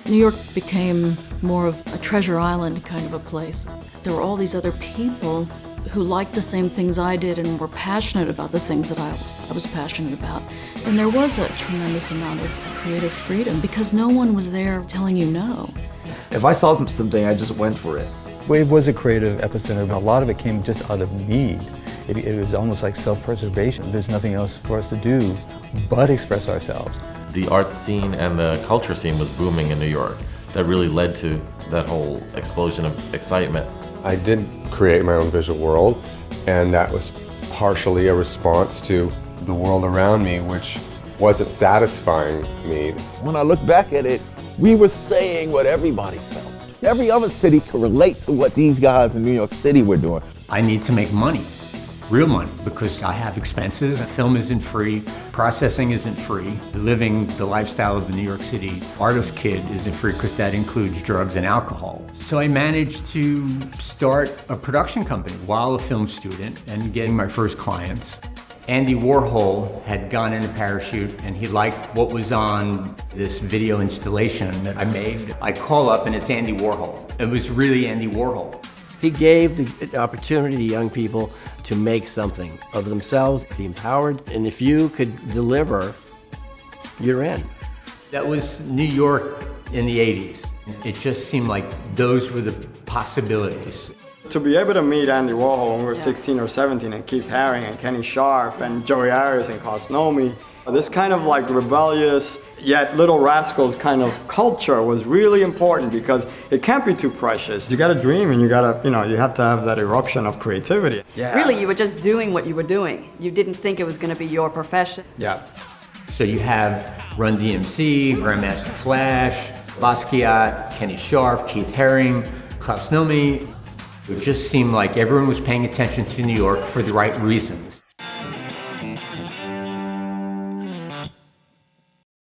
New York became more of a treasure island kind of a place. There were all these other people who liked the same things I did and were passionate about the things that I was passionate about. And there was a tremendous amount of creative freedom because no one was there telling you no. If I saw something, I just went for it. Wave was a creative epicenter, but a lot of it came just out of need. It was almost like self-preservation. There's nothing else for us to do but express ourselves. The art scene and the culture scene was booming in New York. That really led to that whole explosion of excitement. I did create my own visual world, and that was partially a response to the world around me, which wasn't satisfying me. When I look back at it, we were saying what everybody felt. Every other city could relate to what these guys in New York City were doing. I need to make money, real money, because I have expenses. A film isn't free, processing isn't free. Living the lifestyle of the New York City artist kid isn't free because that includes drugs and alcohol. So I managed to start a production company while a film student and getting my first clients. Andy Warhol had gone in a parachute and he liked what was on this video installation that I made. I call up and it's Andy Warhol. It was really Andy Warhol. He gave the opportunity to young people to make something of themselves, be empowered, and if you could deliver, you're in. That was New York in the 80s. It just seemed like those were the possibilities. To be able to meet Andy Warhol when we were 16 or 17 and Keith Haring and Kenny Scharf and Joey Arias and Klaus Nomi, this kind of like rebellious yet little rascals kind of culture was really important because it can't be too precious. You gotta dream and you gotta, you have to have that eruption of creativity. Yeah. Really, you were just doing what you were doing. You didn't think it was gonna be your profession. Yeah. So you have Run DMC, Grandmaster Flash, Basquiat, Kenny Scharf, Keith Haring, Klaus Nomi. It just seemed like everyone was paying attention to New York for the right reasons.